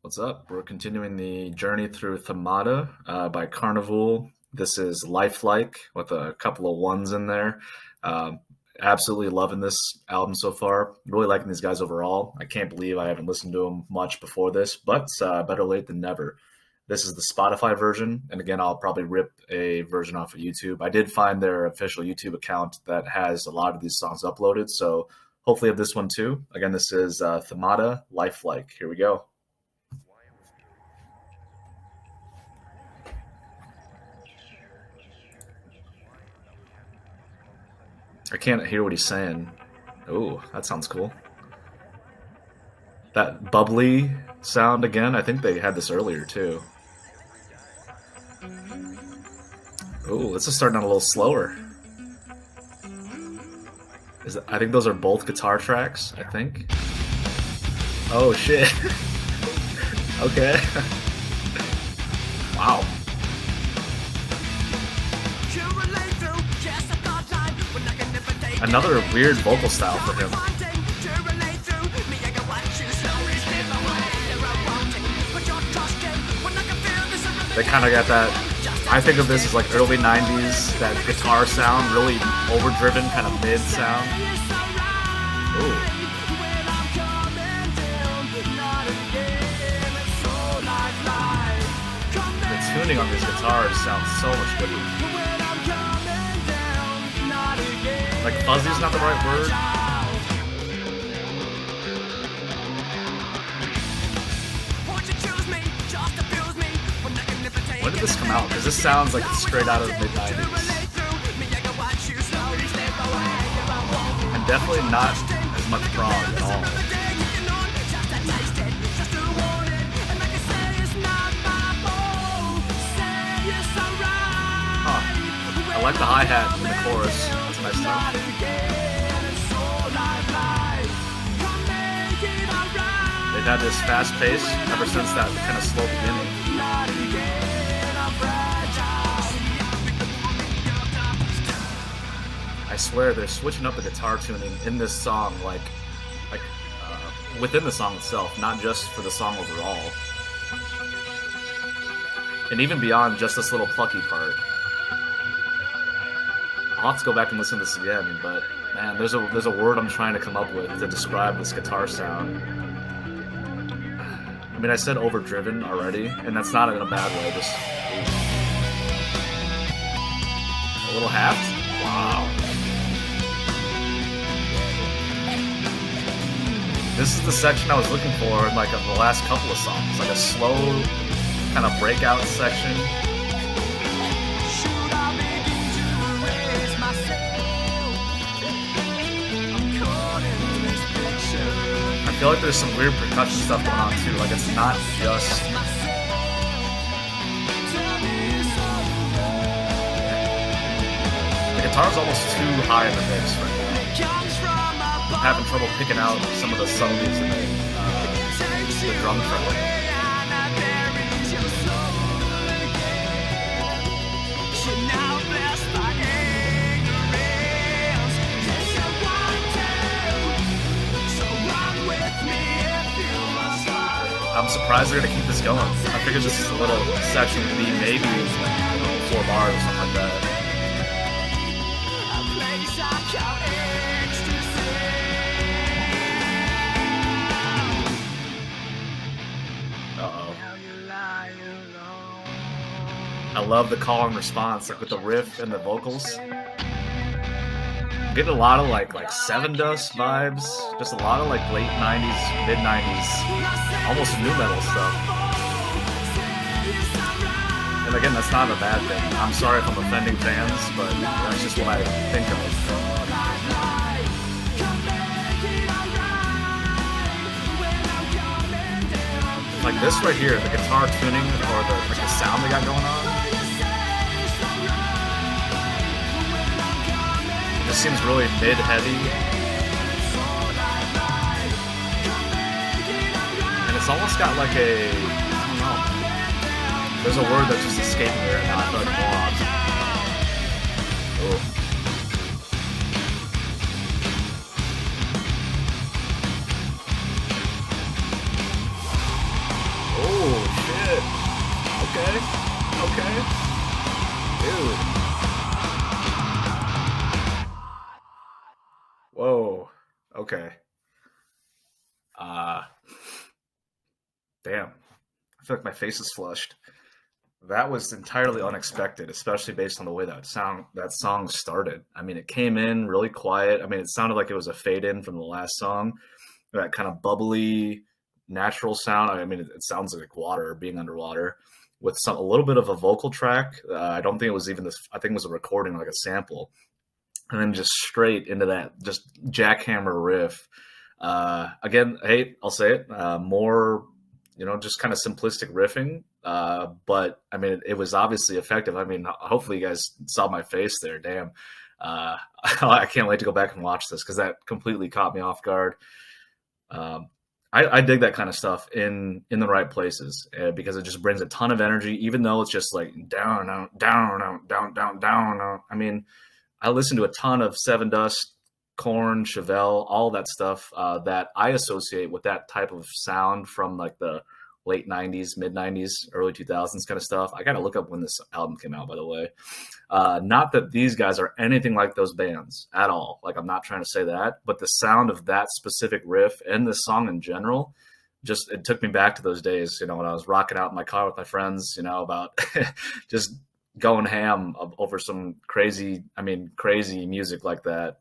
What's up? We're continuing the journey through Thamada by Karnivool. This is Lifelike with a couple of ones in there. Um, Absolutely loving this album so far. Really liking these guys overall. I can't believe I haven't listened to them much before this, but better late than never. This is the Spotify version, and again, I'll probably rip a version off of YouTube. I did find their official YouTube account that has a lot of these songs uploaded, so hopefully have this one too. Again, this is Thamada Lifelike. Here we go. I can't hear what he's saying. Oh, that sounds cool. That bubbly sound again, I think they had this earlier too. Oh, this is starting out a little slower. I think those are both guitar tracks, I think. Oh shit. Okay. Wow. Another weird vocal style for him. They kind of got that. I think of this as like early 90s, that guitar sound, really overdriven, kind of mid sound. Ooh. The tuning on these guitars sounds so much different. Like fuzzy is not the right word. When did this come out? Because this sounds like it's straight out of the mid-90s. And definitely not as much prog at all. Huh. I like the hi-hat in the chorus. That's nice stuff. They've had this fast pace ever since that kind of slow beginning. I swear they're switching up the guitar tuning in this song, like within the song itself, not just for the song overall, and even beyond just this little plucky part. I'll have to go back and listen to this again, but man, there's a word I'm trying to come up with to describe this guitar sound. I mean, I said overdriven already, and that's not in a bad way. Just a little halved. Wow. This is the section I was looking for in like the last couple of songs, like a slow kind of breakout section. I feel like there's some weird percussion stuff going on too, like it's not just... The guitar's almost too high in the mix right now. I'm having trouble picking out some of the subtleties in the drum track. I'm surprised they're gonna keep this going. I figured this is a little section would be maybe 4 bars or something like that. Uh-oh. I love the call and response, like with the riff and the vocals. I'm getting a lot of like Seven Dust vibes, just a lot of like late 90s, mid 90s, almost new metal stuff. And again, that's not a bad thing. I'm sorry if I'm offending fans, but that's just what I think of. Like this right here, the guitar tuning or the sound they got going on. It just seems really mid-heavy. And it's almost got like a, I don't know. There's a word that's just escaping me right now. I feel like moron. Oh. Okay. Okay. Dude. Whoa. Okay. Uh damn. I feel like my face is flushed. That was entirely unexpected, especially based on the way that song started. I mean, it came in really quiet. I mean, it sounded like it was a fade in from the last song. That kind of bubbly, natural sound. I mean, it sounds like water being underwater, with a little bit of a vocal track. I don't think it was even this. I think it was a recording, like a sample, and then just straight into that just jackhammer riff. Again, hey, I'll say it, more, just kind of simplistic riffing. But I mean, it was obviously effective. I mean, hopefully you guys saw my face there. Damn. I can't wait to go back and watch this because that completely caught me off guard. Um, I dig that kind of stuff in the right places, because it just brings a ton of energy, even though it's just like down, down, down, down, down, down, down. I mean, I listen to a ton of Seven Dust, Korn, Chevelle, all that stuff, that I associate with that type of sound from like the late '90s, mid '90s, early 2000s kind of stuff. I got to look up when this album came out, by the way. Not that these guys are anything like those bands at all. Like, I'm not trying to say that, but the sound of that specific riff and this song in general, just it took me back to those days, when I was rocking out in my car with my friends, about just going ham over some crazy music like that.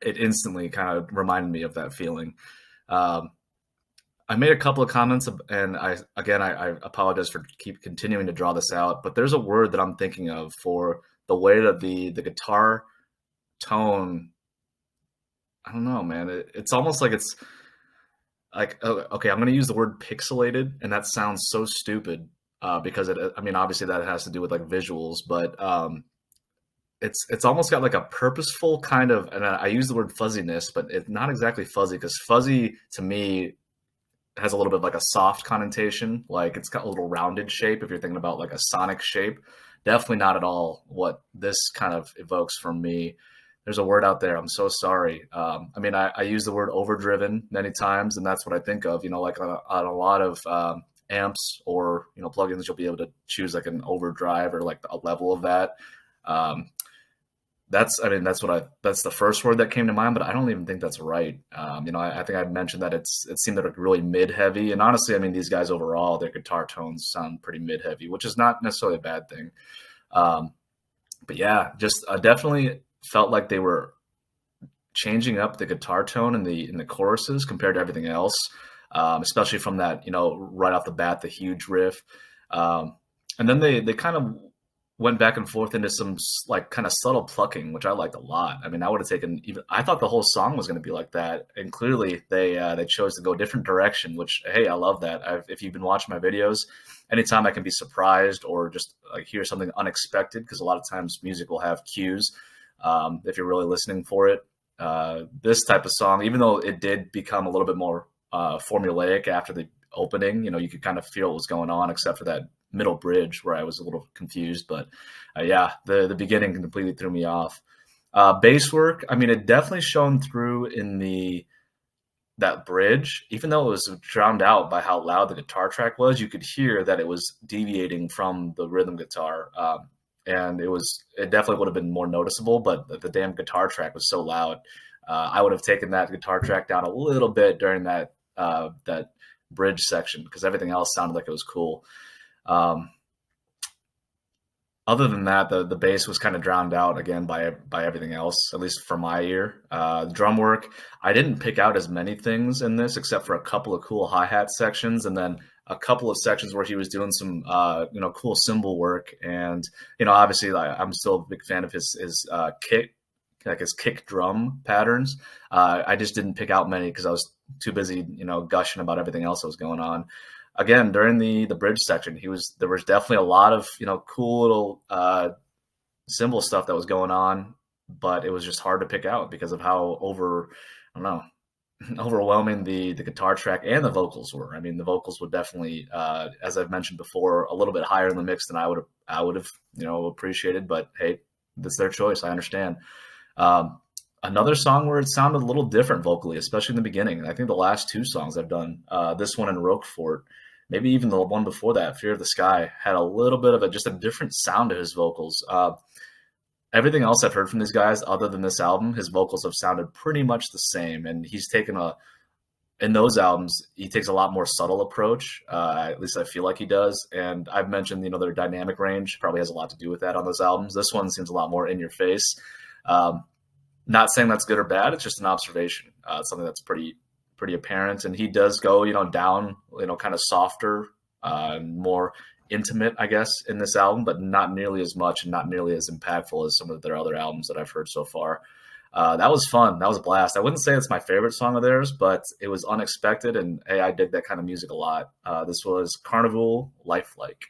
It instantly kind of reminded me of that feeling. Um, I made a couple of comments, and I apologize for keep continuing to draw this out, but there's a word that I'm thinking of for the way that the guitar tone. I don't know, man. It's almost like it's like, oh, okay, I'm going to use the word pixelated, and that sounds so stupid, because I mean, obviously that has to do with like visuals, but it's almost got like a purposeful kind of, and I use the word fuzziness, but it's not exactly fuzzy, because fuzzy to me has a little bit of like a soft connotation, like it's got a little rounded shape if you're thinking about like a sonic shape. Definitely not at all what this kind of evokes from me. There's a word out there, I'm so sorry. I mean, I use the word overdriven many times, and that's what I think of, like on a lot of amps or plugins. You'll be able to choose like an overdrive or like a level of that. um, that's the first word that came to mind, but I don't even think that's right. I think I mentioned that it seemed like really mid heavy, and honestly, I mean, these guys overall, their guitar tones sound pretty mid heavy, which is not necessarily a bad thing. Um, but yeah, just definitely felt like they were changing up the guitar tone in the choruses compared to everything else, especially from that, right off the bat, the huge riff. And then they kind of went back and forth into some like kind of subtle plucking, which I liked a lot. I mean, I would have taken even. I thought the whole song was going to be like that, and clearly they chose to go a different direction. Which, hey, I love that. If you've been watching my videos, anytime I can be surprised or just like hear something unexpected, because a lot of times music will have cues, if you're really listening for it. This type of song, even though it did become a little bit more formulaic after the opening, you could kind of feel what was going on, except for that middle bridge where I was a little confused. But yeah, the beginning completely threw me off. Bass work, I mean, it definitely shone through in that bridge, even though it was drowned out by how loud the guitar track was. You could hear that it was deviating from the rhythm guitar. And it definitely would have been more noticeable, but the damn guitar track was so loud. I would have taken that guitar track down a little bit during that bridge section, because everything else sounded like it was cool. Um, Other than that, the bass was kind of drowned out again by everything else, at least for my ear. The drum work, I didn't pick out as many things in this, except for a couple of cool hi-hat sections, and then a couple of sections where he was doing some cool cymbal work. And obviously, I'm still a big fan of his kick, like his kick drum patterns. I just didn't pick out many because I was too busy gushing about everything else that was going on. Again, during the bridge section, there was definitely a lot of cool little cymbal stuff that was going on, but it was just hard to pick out because of how I don't know, overwhelming the guitar track and the vocals were. I mean, the vocals would definitely, as I've mentioned before, a little bit higher in the mix than I would have appreciated. But hey, that's their choice. I understand. Another song where it sounded a little different vocally, especially in the beginning. I think the last two songs I've done, this one and Roquefort, maybe even the one before that, Fear of the Sky, had a little bit of just a different sound to his vocals. Everything else I've heard from these guys, other than this album, his vocals have sounded pretty much the same, and he's taken a in those albums, he takes a lot more subtle approach. At least I feel like he does. And I've mentioned, their dynamic range probably has a lot to do with that on those albums. This one seems a lot more in your face. Um, Not saying that's good or bad. It's just an observation. It's something that's pretty apparent. And he does go, down, kind of softer, more intimate, I guess, in this album, but not nearly as much and not nearly as impactful as some of their other albums that I've heard so far. That was fun. That was a blast. I wouldn't say it's my favorite song of theirs, but it was unexpected. And hey, I dig that kind of music a lot. This was Karnivool, Lifelike.